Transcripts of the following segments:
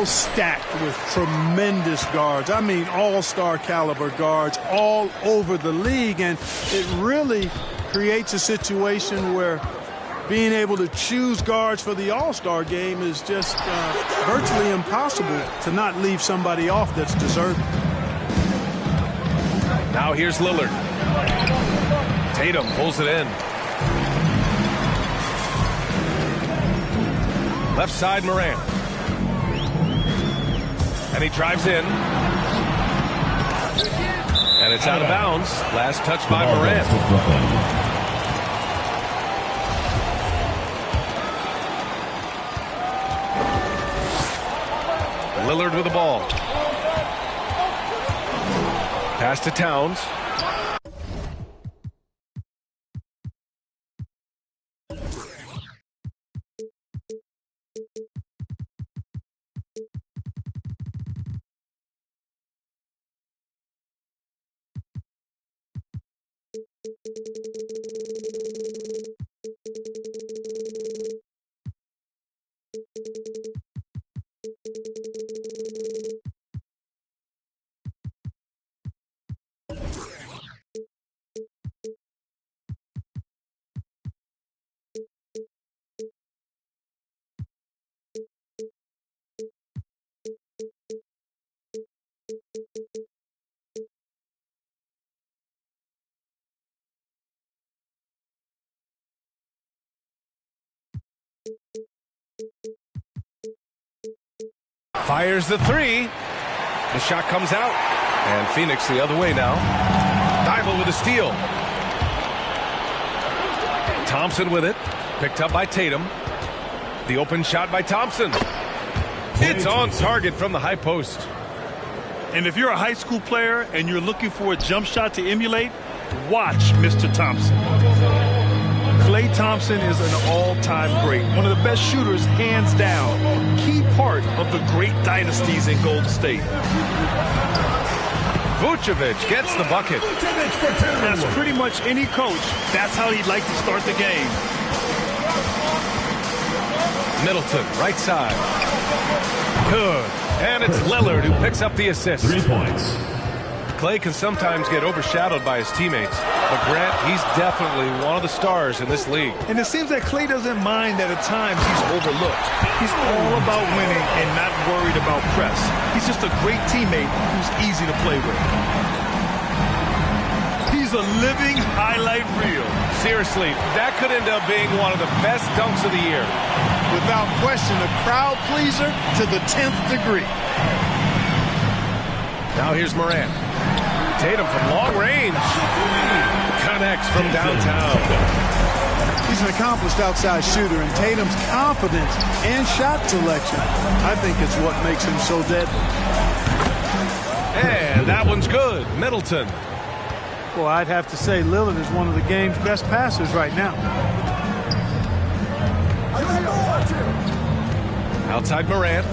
Stacked with tremendous guards. I mean, all-star caliber guards all over the league, and it really creates a situation where being able to choose guards for the all-star game is just virtually impossible to not leave somebody off that's deserving. Now here's Lillard. Tatum pulls it in. Left side, Morant. And he drives in. And it's out of bounds. Last touch by Morant. Lillard with the ball. Pass to Towns. Fires the three. The shot comes out. And Phoenix the other way now. Thybulle with a steal. Thompson with it. Picked up by Tatum. The open shot by Thompson. It's on target from the high post. And if you're a high school player and you're looking for a jump shot to emulate, watch Mr. Thompson. Klay Thompson is an all-time great, one of the best shooters, hands down. Key part of the great dynasties in Golden State. Vucevic gets the bucket. That's pretty much any coach. That's how he'd like to start the game. Middleton, right side. Good. And it's Lillard who picks up the assist. 3 points. Klay can sometimes get overshadowed by his teammates. But Grant, he's definitely one of the stars in this league. And it seems that Klay doesn't mind that at times he's overlooked. He's all about winning and not worried about press. He's just a great teammate who's easy to play with. He's a living highlight reel. Seriously, that could end up being one of the best dunks of the year. Without question, a crowd pleaser to the 10th degree. Now here's Morant. Tatum from long range. Connects from downtown. He's an accomplished outside shooter, and Tatum's confidence and shot selection, I think, is what makes him so deadly. And that one's good. Middleton. Well, I'd have to say Lillard is one of the game's best passers right now. Outside Morant.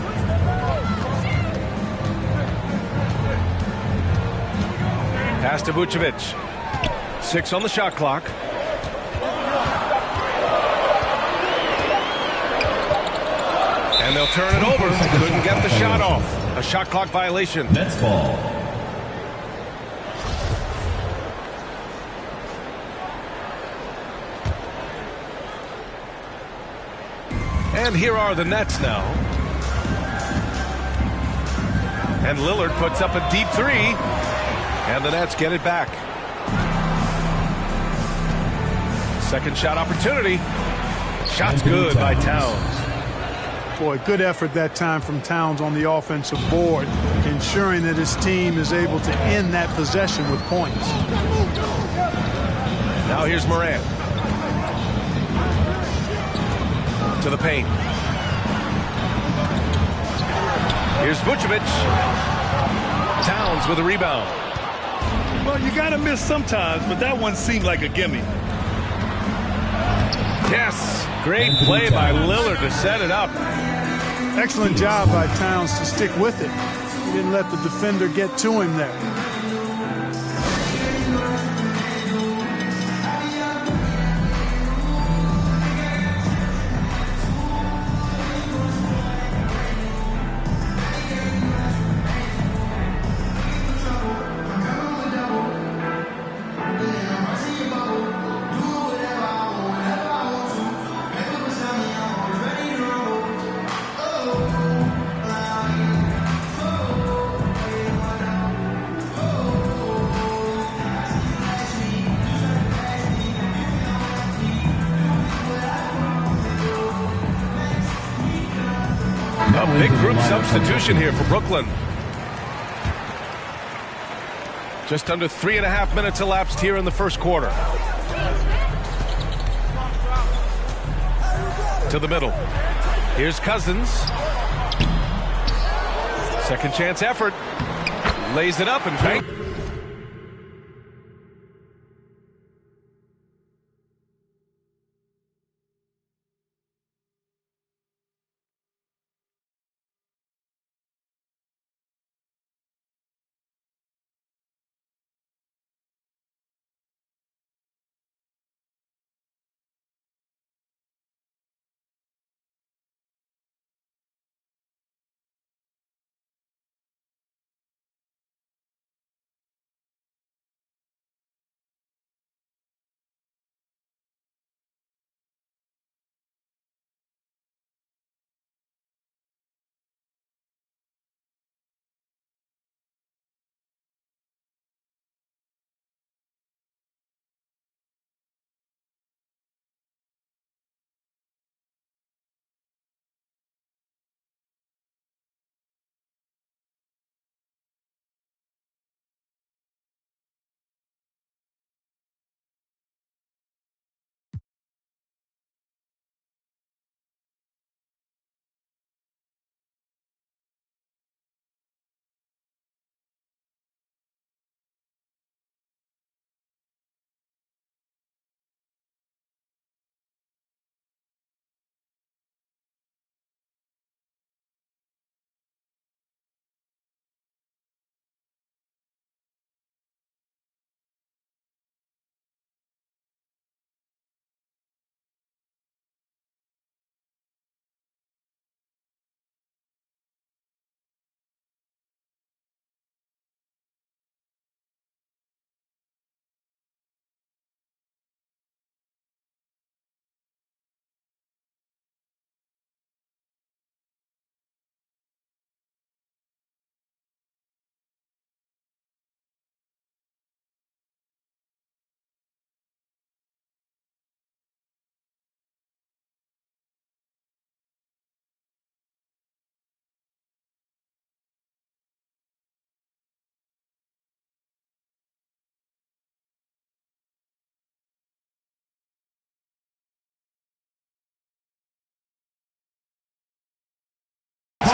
Pass to Vucevic. 6 on the shot clock. And they'll turn it over. Couldn't get the shot off. A shot clock violation. Nets ball. And here are the Nets now. And Lillard puts up a deep three. And the Nets get it back. Second shot opportunity. Shot's good by Towns. Boy, good effort that time from Towns on the offensive board, ensuring that his team is able to end that possession with points. Now here's Morant. To the paint. Here's Vucevic. Towns with a rebound. Well, you got to miss sometimes, but that one seemed like a gimme. Yes, great play by Lillard to set it up. Excellent job by Towns to stick with it. He didn't let the defender get to him there. Big group substitution here for Brooklyn. Just under 3.5 minutes elapsed here in the first quarter. To the middle. Here's Cousins. Second chance effort. Lays it up and bang.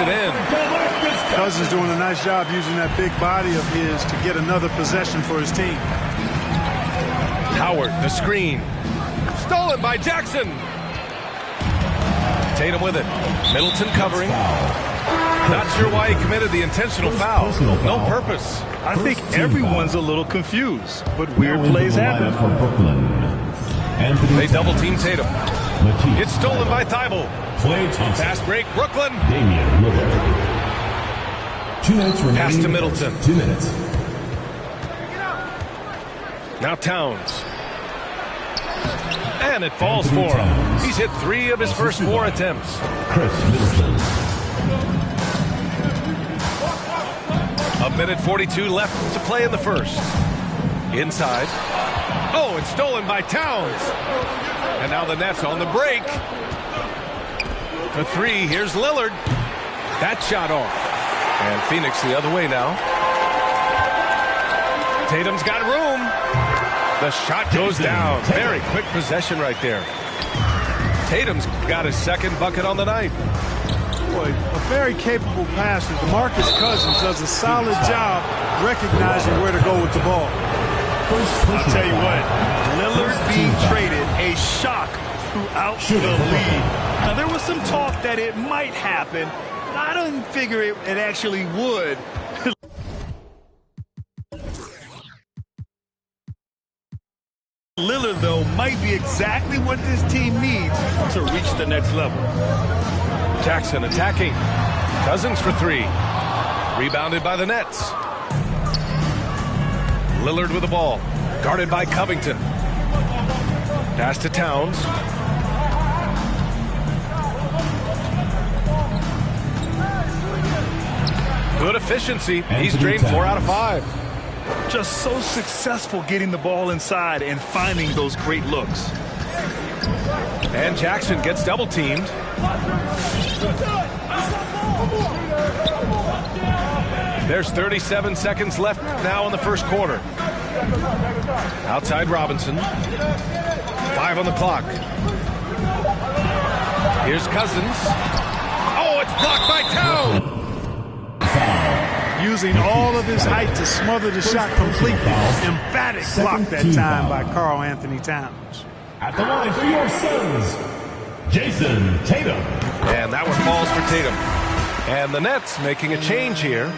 It in. Cousins doing a nice job using that big body of his to get another possession for his team. Howard, the screen. Stolen by Jackson. Tatum with it. Middleton covering. Not sure why he committed the intentional foul. No purpose. I think everyone's a little confused, but weird plays happen. They double team Tatum. It's stolen by Thibault. Fast break, Brooklyn. Damian Lillard. 2 minutes remaining. Pass to Middleton. 2 minutes. Now Towns. And it falls for him. He's hit 3 of his first 4 attempts. Chris Middleton. 1:42 left to play in the first. Inside. Oh, it's stolen by Towns. And now the Nets on the break. For 3, here's Lillard. That shot off. And Phoenix the other way now. Tatum's got room. The shot goes down. Very quick possession right there. Tatum's got his second bucket on the night. Boy, a very capable passer. DeMarcus Cousins does a solid job recognizing where to go with the ball. I'll tell you what, Lillard being traded, a shock throughout the league. Now, there was some talk that it might happen. I don't figure it actually would. Lillard, though, might be exactly what this team needs to reach the next level. Jackson attacking. Cousins for 3. Rebounded by the Nets. Lillard with the ball. Guarded by Covington. Pass to Towns. Good efficiency. He's drained 4 out of 5. Just so successful getting the ball inside and finding those great looks. And Jackson gets double teamed. There's 37 seconds left now in the first quarter. Outside Robinson. 5 on the clock. Here's Cousins. Oh, it's blocked by Towns. Using all of his height to smother the shot completely. Emphatic block that time by Karl Anthony Towns. At the line for your Suns, Jason Tatum. And that one falls for Tatum. And the Nets making a change here.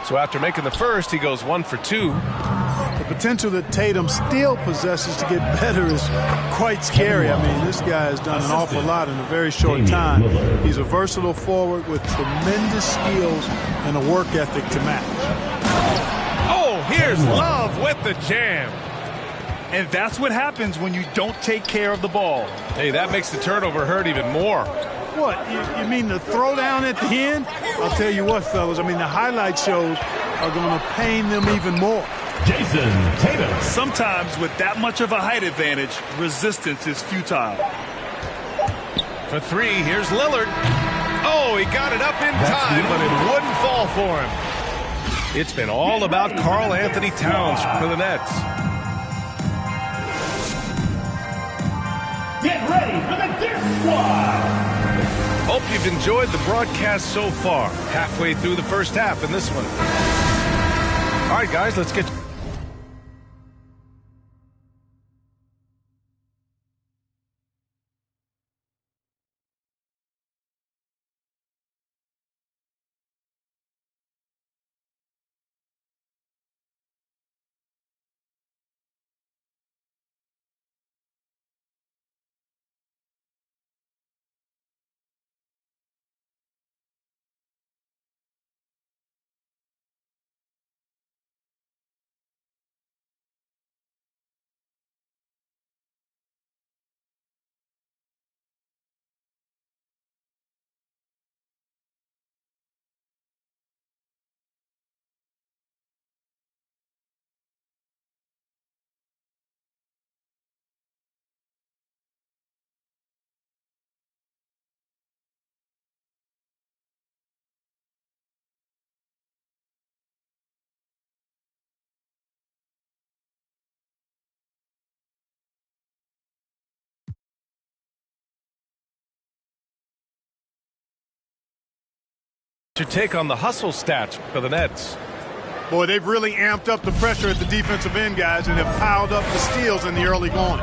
So after making the first, he goes 1 for 2. The potential that Tatum still possesses to get better is quite scary. I mean, this guy has done an awful lot in a very short time. He's a versatile forward with tremendous skills and a work ethic to match. Oh, here's Love with the jam. And that's what happens when you don't take care of the ball. Hey, that makes the turnover hurt even more. What, you mean the throwdown at the end? I'll tell you what, fellas, I mean, the highlight shows are going to pain them even more. Jason Tatum. Sometimes with that much of a height advantage, resistance is futile. For 3, here's Lillard. Oh, he got it up in time, but it wouldn't fall for him. It's been all about Karl Anthony Towns for the Nets. Get ready for the Dirt Squad. Hope you've enjoyed the broadcast so far. Halfway through the first half in this one. All right, guys, let's get... Your take on the hustle stats for the Nets. Boy, they've really amped up the pressure at the defensive end, guys, and have piled up the steals in the early going.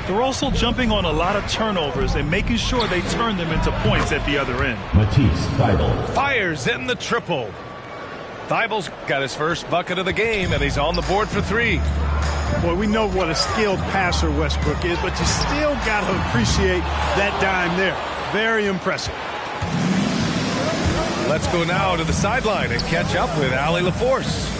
They're also jumping on a lot of turnovers and making sure they turn them into points at the other end. Matisse Thybulle. Fires in the triple. Thybulle's got his first bucket of the game, and he's on the board for 3. Boy, we know what a skilled passer Westbrook is, but you still got to appreciate that dime there. Very impressive. Let's go now to the sideline and catch up with Allie LaForce.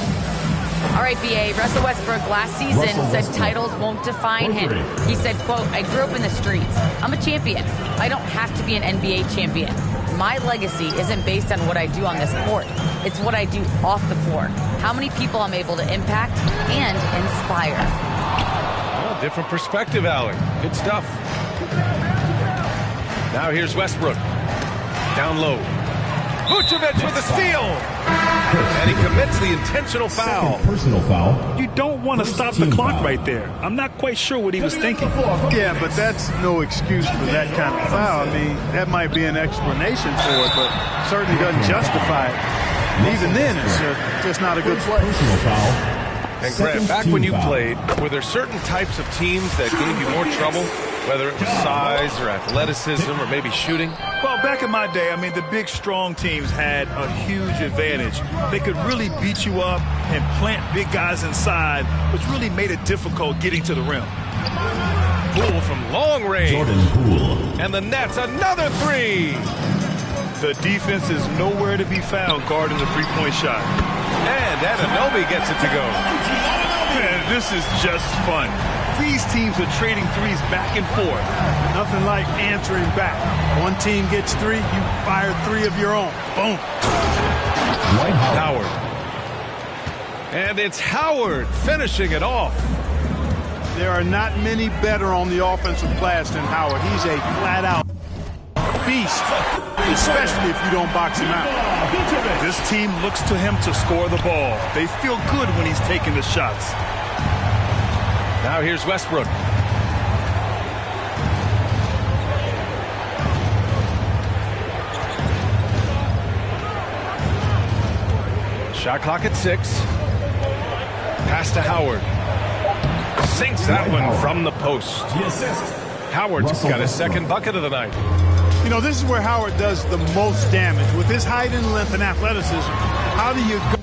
All right, BA, Russell Westbrook last season said titles won't define him. He said, quote, I grew up in the streets. I'm a champion. I don't have to be an NBA champion. My legacy isn't based on what I do on this court. It's what I do off the floor. How many people I'm able to impact and inspire. Well, different perspective, Allie. Good stuff. Now here's Westbrook. Down low. Vucevic with the steal. And he commits the intentional foul. Personal foul. You don't want to stop the clock right there. I'm not quite sure what he was thinking. Yeah, but that's no excuse for that kind of foul. I mean, that might be an explanation for it, but certainly doesn't justify it. And even then, it's just not a good play. Personal foul. And Grant, back when you played, were there certain types of teams that gave you more trouble? Whether it was size or athleticism or maybe shooting? Well, back in my day, I mean, the big, strong teams had a huge advantage. They could really beat you up and plant big guys inside, which really made it difficult getting to the rim. Poole from long range. Jordan Poole. And the Nets, another 3. The defense is nowhere to be found guarding the three-point shot. And Anunoby gets it to go. Man, this is just fun. These teams are trading threes back and forth. Nothing like answering back. One team gets 3, you fire 3 of your own. Boom. Dwight Howard. And it's Howard finishing it off. There are not many better on the offensive glass than Howard. He's a flat-out beast, especially if you don't box him out. This team looks to him to score the ball. They feel good when he's taking the shots. Now here's Westbrook. Shot clock at 6. Pass to Howard. Sinks that one from the post. Howard's got his second bucket of the night. You know, this is where Howard does the most damage. With his height and length and athleticism, how do you go?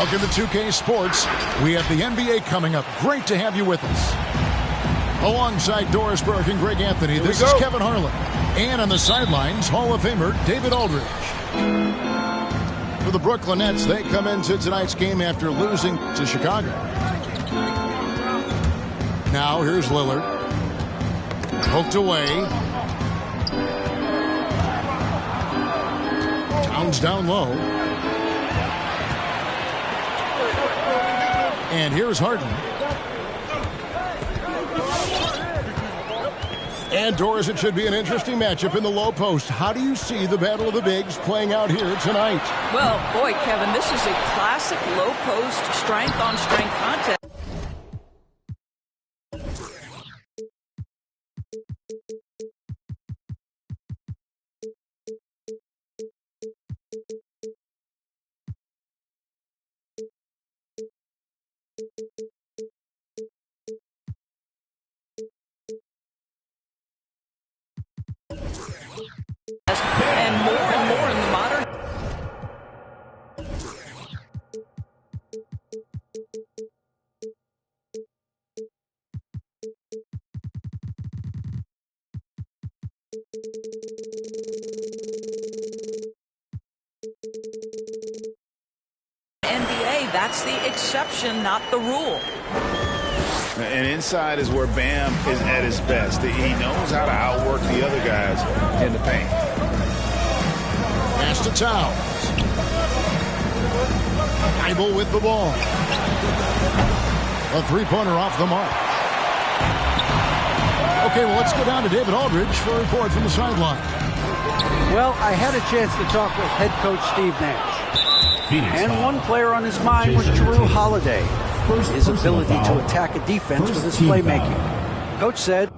Welcome to 2K Sports. We have the NBA coming up. Great to have you with us. Alongside Doris Burke and Greg Anthony, this is Kevin Harlan. And on the sidelines, Hall of Famer David Aldridge. For the Brooklyn Nets, they come into tonight's game after losing to Chicago. Now here's Lillard. Poked away. Towns down low. And here's Harden. And Doris, it should be an interesting matchup in the low post. How do you see the battle of the bigs playing out here tonight? Well, boy, Kevin, this is a classic low post strength-on-strength contest. And more in the modern. NBA, that's the exception, not the rule. And inside is where Bam is at his best. He knows how to outwork the other guys in the paint. Pass to Towns. Thibault with the ball. A three-pointer off the mark. Okay, well, let's go down to David Aldridge for a report from the sideline. Well, I had a chance to talk with head coach Steve Nash. And one player on his mind was Jrue Holiday. His ability to attack a defense with his playmaking. Coach said,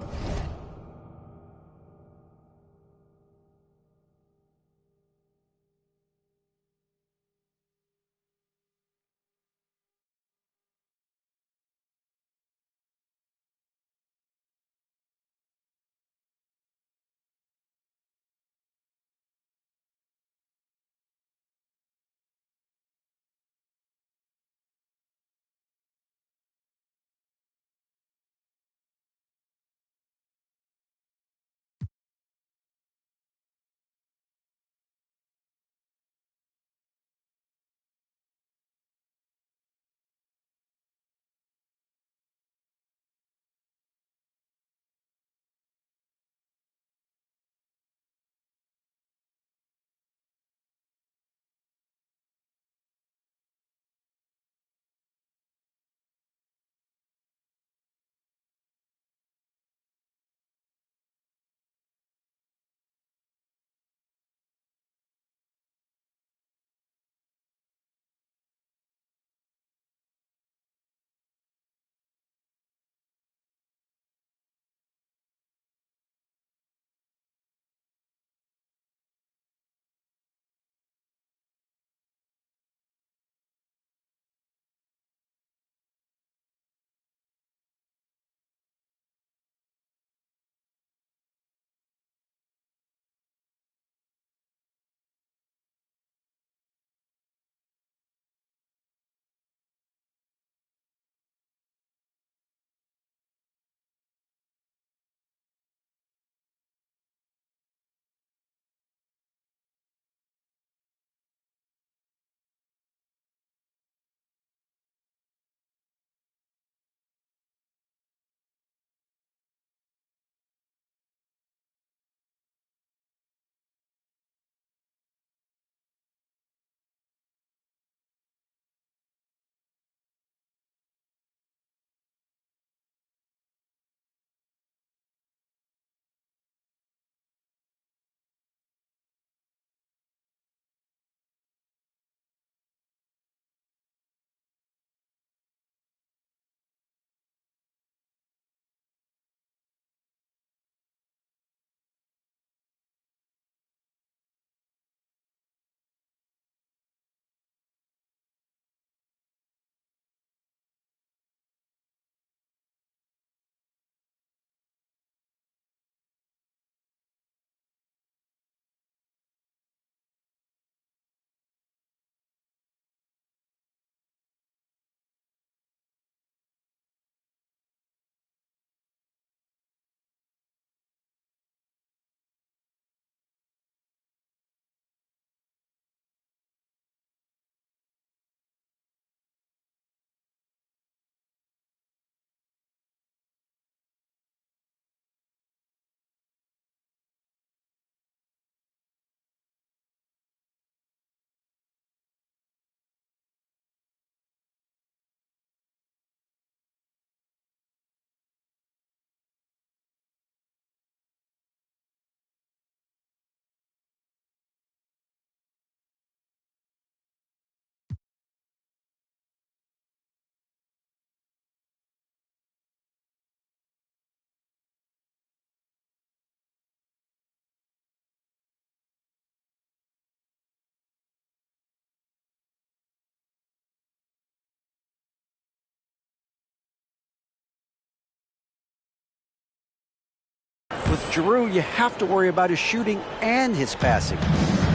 Giroux, you have to worry about his shooting and his passing.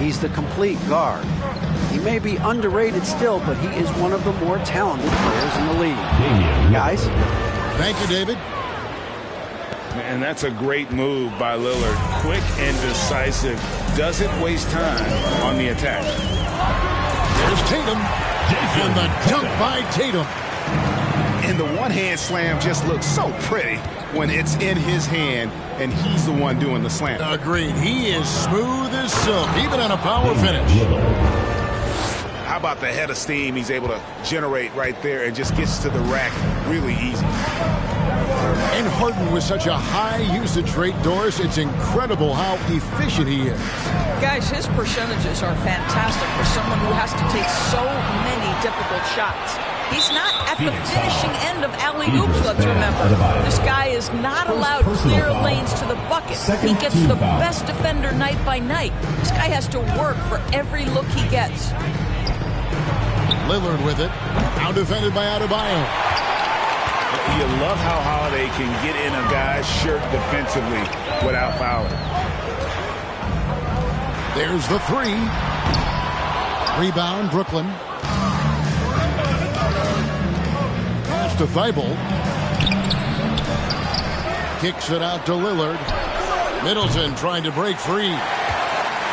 He's the complete guard. He may be underrated still, but he is one of the more talented players in the league. Guys? Thank you, David. And that's a great move by Lillard. Quick and decisive. Doesn't waste time on the attack. There's Tatum. And the dunk by Tatum. And the one-hand slam just looks so pretty when it's in his hand and he's the one doing the slam. Agreed. He is smooth as silk, even on a power finish. How about the head of steam he's able to generate right there and just gets to the rack really easy. And Harden with such a high usage rate, Doris, it's incredible how efficient he is. Guys, his percentages are fantastic for someone who has to take so many difficult shots. He's not at the finishing end of alley-oops, let's remember. This guy is not allowed clear lanes to the bucket. He gets the best defender night by night. This guy has to work for every look he gets. Lillard with it. Now defended by Adebayo. You love how Holiday can get in a guy's shirt defensively without fouling. There's the three. Rebound, Brooklyn. Pass to Thibault. Kicks it out to Lillard. Middleton trying to break free.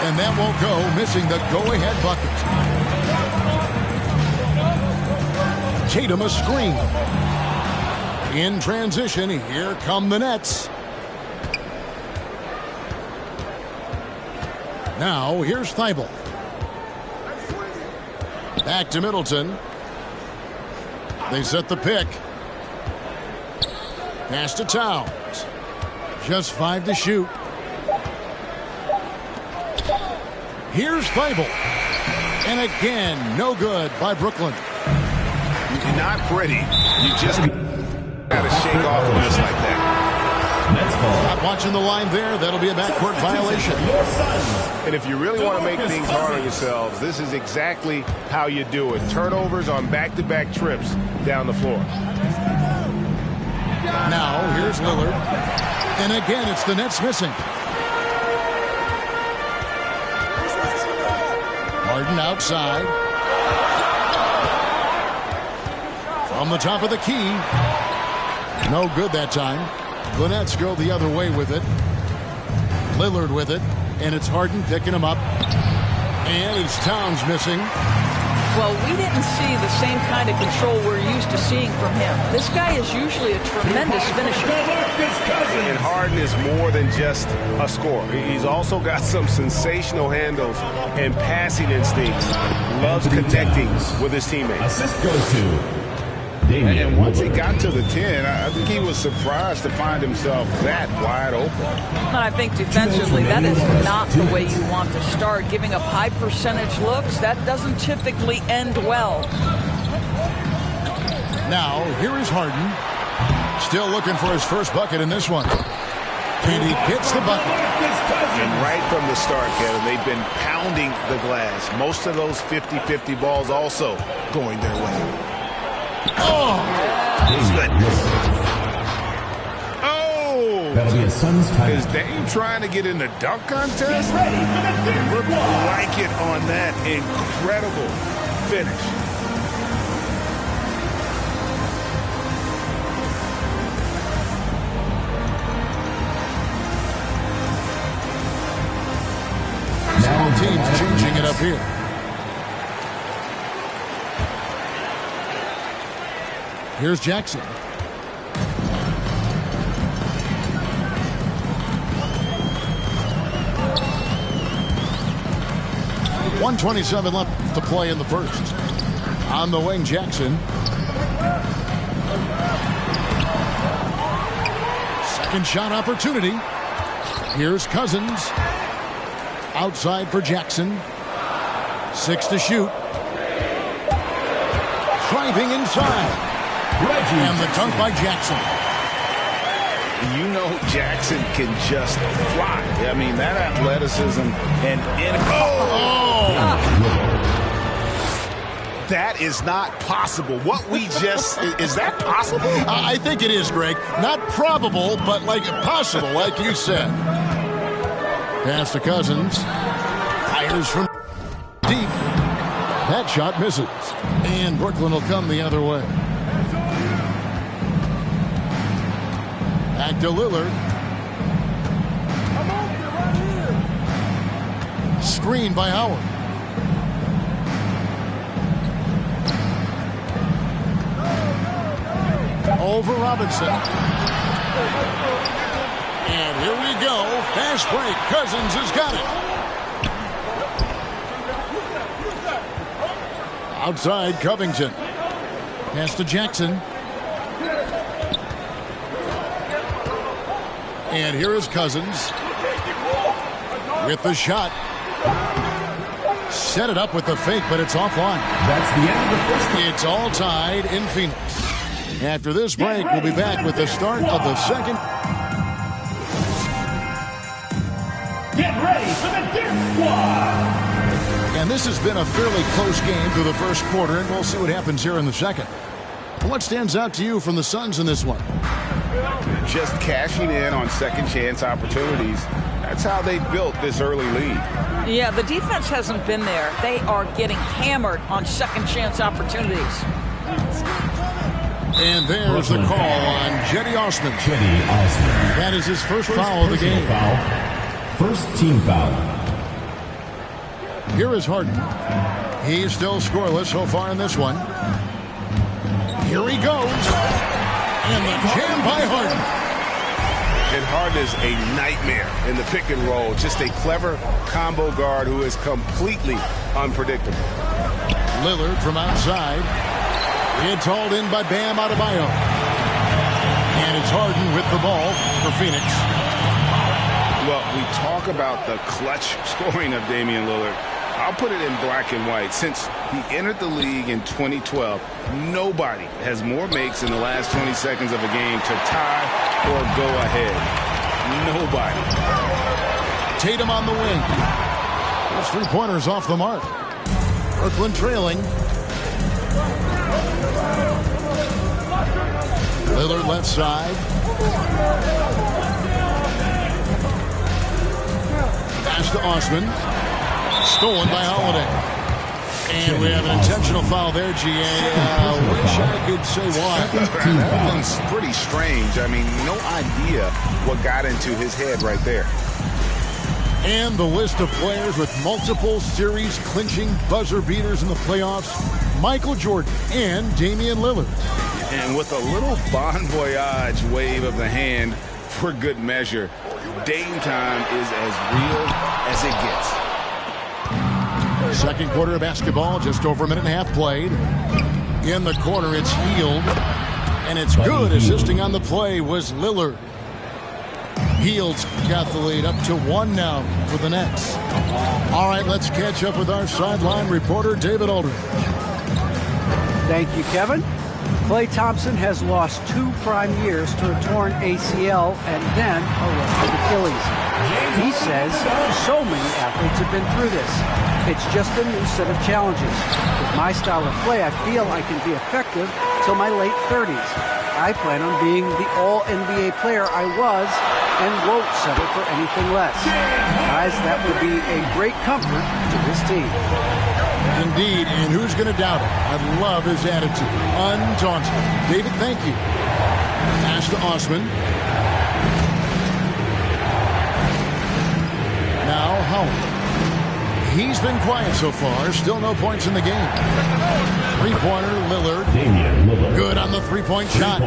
And that won't go, missing the go-ahead bucket. Tatum a screen. In transition, here come the Nets. Now, here's Thibault. Back to Middleton. They set the pick. Pass to Towns. Just 5 to shoot. Here's Thibault. And again, no good by Brooklyn. Not pretty. You just got to shake off a miss like that. Not watching the line there. That'll be a backcourt violation. And if you really want to make things hard on yourselves, this is exactly how you do it. Turnovers on back-to-back trips down the floor. Now, here's Lillard. And again, it's the Nets missing. Harden outside. From the top of the key. No good that time. The Nets go the other way with it. Lillard with it. And it's Harden picking him up. And it's Towns missing. Well, we didn't see the same kind of control we're used to seeing from him. This guy is usually a tremendous finisher. And Harden is more than just a scorer. He's also got some sensational handles and passing instincts. Loves connecting with his teammates. Assist goes to And once he got to the 10, I think he was surprised to find himself that wide open. And I think defensively, that is not the way you want to start. Giving up high percentage looks, that doesn't typically end well. Now, here is Harden. Still looking for his first bucket in this one. And he gets the bucket. And right from the start, Kevin, they've been pounding the glass. Most of those 50-50 balls also going their way. Oh! Oh! That'll be a Suns title. Is Dame trying to get in the dunk contest? Look like it on that incredible finish. Now teams changing it up here. Here's Jackson. .127 left to play in the first. On the wing, Jackson. Second shot opportunity. Here's Cousins. Outside for Jackson. 6 to shoot. Driving inside. And the dunk by Jackson. You know Jackson can just fly. I mean, that athleticism and That is not possible. What we just, is that possible? I think it is, Greg. Not probable, but like possible, like you said. Pass to Cousins. Fires from deep. That shot misses. And Brooklyn will come the other way. Back to Lillard. Screen by Howard. Over Robinson. And here we go. Fast break. Cousins has got it. Outside Covington. Pass to Jackson. And here is Cousins. With the shot. Set it up with the fake, but it's offline. That's the end of the first. It's all tied in Phoenix. After this break, we'll be back with the start of the second. Get ready for the Dirt Squad. And this has been a fairly close game through the first quarter, and we'll see what happens here in the second. What stands out to you from the Suns in this one? Just cashing in on second chance opportunities. That's how they built this early lead. Yeah, the defense hasn't been there. They are getting hammered on second chance opportunities. And there's the call on Cedi Osman. Cedi Osman. That is his first foul of the game. Foul. First team foul. Here is Harden. He's still scoreless so far in this one. Here he goes. And the jam by Harden. And Harden is a nightmare in the pick and roll. Just a clever combo guard who is completely unpredictable. Lillard from outside. It's hauled in by Bam Adebayo. And it's Harden with the ball for Phoenix. Well, we talk about the clutch scoring of Damian Lillard. I'll put it in black and white. Since he entered the league in 2012, nobody has more makes in the last 20 seconds of a game to tie or go ahead. Nobody. Tatum on the wing. Those three-pointers off the mark. Brooklyn trailing. Lillard left side. Pass to Osman. Stolen by Holiday. And we have an intentional foul there, GA. Wish I could say why. That one's pretty strange. I mean, no idea what got into his head right there. And the list of players with multiple series-clinching buzzer beaters in the playoffs, Michael Jordan and Damian Lillard. And with a little bon voyage wave of the hand for good measure, Dame time is as real as it gets. Second quarter of basketball, just over a minute and a half played. In the corner, it's Hield. And it's good. Assisting on the play was Lillard. Hield's got the lead up to 1 now for the Nets. All right, let's catch up with our sideline reporter, David Aldridge. Thank you, Kevin. Klay Thompson has lost 2 prime years to a torn ACL and then a ruptured Achilles. He says so many athletes have been through this. It's just a new set of challenges. With my style of play, I feel I can be effective till my late 30s. I plan on being the all-NBA player I was and won't settle for anything less. Guys, that would be a great comfort to this team. Indeed, and who's going to doubt it? I love his attitude. Undaunted. David, thank you. Pass to Osman. Now Howard. He's been quiet so far. Still no points in the game. Three-pointer, Lillard. Good on the three-point shot.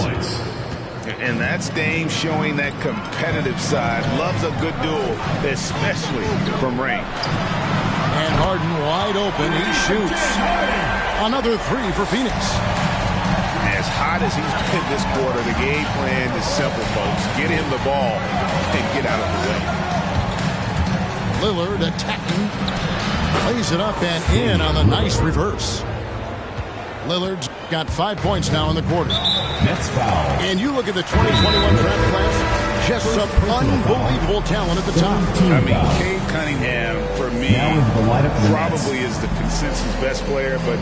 And that's Dame showing that competitive side. Loves a good duel, especially from range. And Harden wide open. He shoots. Another 3 for Phoenix. As hot as he's been this quarter, the game plan is simple, folks. Get him the ball and get out of the way. Lillard attacking. Plays it up and in on the nice reverse. Lillard's got 5 points now in the quarter. Next foul. And you look at the 2021 draft class, Just some unbelievable talent at the top. I mean, Cade Cunningham, for me, probably is the consensus best player. But,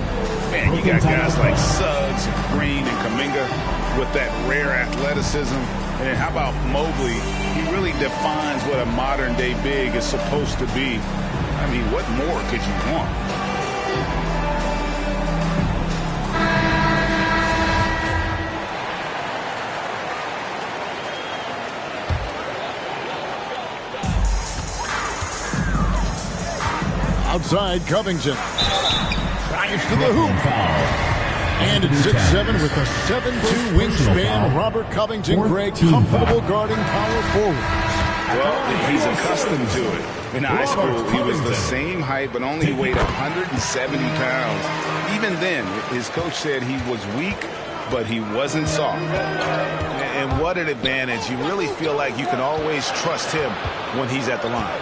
man, you got guys like Suggs and Green and Kuminga with that rare athleticism. And how about Mobley? He really defines what a modern-day big is supposed to be. I mean, what more could you want? Outside, Covington drives to the hoop. And at 6'7" with a 7'2" wingspan, Robert Covington, Greg, comfortable guarding power forward. Well, he's accustomed to it. In high school, he was the same height, but only weighed 170 pounds. Even then, his coach said he was weak, but he wasn't soft. And what an advantage. You really feel like you can always trust him when he's at the line.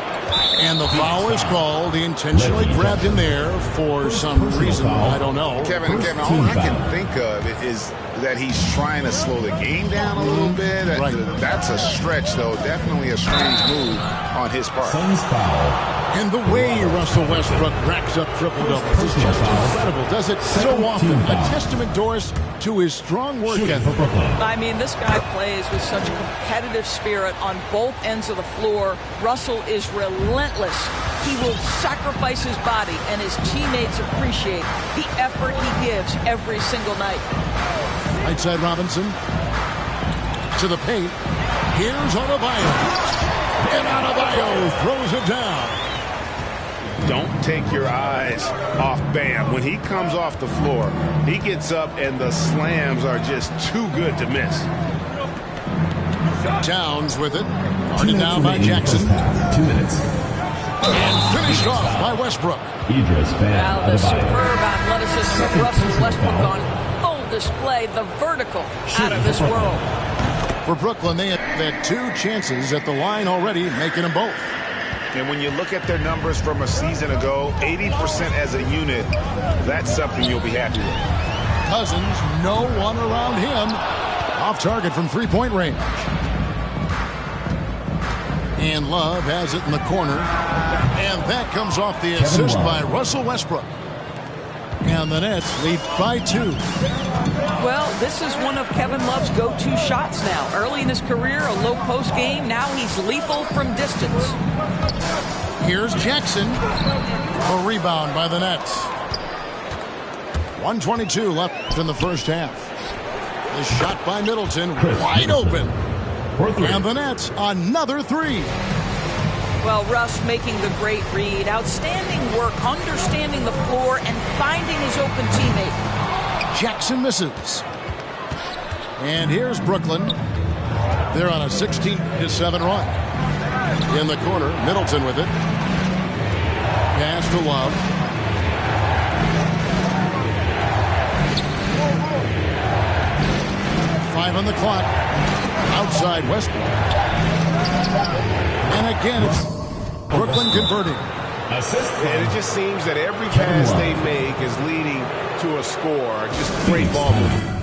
And the foul is called. He intentionally grabbed him there for some reason. I don't know. Kevin, all I can think of is that he's trying to slow the game down a little bit. Right. That's a stretch, though. Definitely a strange move on his part. And the way Russell Westbrook racks up triple-doubles is just incredible. Does it so often. A testament, Doris, to his strong work ethic. I mean, this guy plays with such a competitive spirit on both ends of the floor. Russell is relentless. He will sacrifice his body, and his teammates appreciate the effort he gives every single night. Right side Robinson to the paint. Here's Adebayo. And Adebayo throws it down. Don't take your eyes off Bam. When he comes off the floor, he gets up and the slams are just too good to miss. Towns with it. Guarded down by Jackson. 2 minutes. And finished off by Westbrook. Now the superb athleticism of Russell Westbrook on full display. The vertical out of this world. For Brooklyn, they have had 2 chances at the line already, making them both. And when you look at their numbers from a season ago, 80% as a unit, that's something you'll be happy with. Cousins, no one around him. Off target from three-point range. And Love has it in the corner. And that comes off the assist by Russell Westbrook. And the Nets lead by 2. Well, this is one of Kevin Love's go-to shots now. Early in his career, a low-post game. Now he's lethal from distance. Here's Jackson. A rebound by the Nets. 1:22 left in the first half. The shot by Middleton, wide open. And the Nets, another 3. Well, Russ making the great read. Outstanding work, understanding the floor, and finding his open teammate. Jackson misses. And here's Brooklyn. They're on a 16-7 run. In the corner, Middleton with it. Pass to Love. Five on the clock. Outside Westbrook. And again, it's Brooklyn converting. And it just seems that every pass they make is leading to a score. Just great ball movement.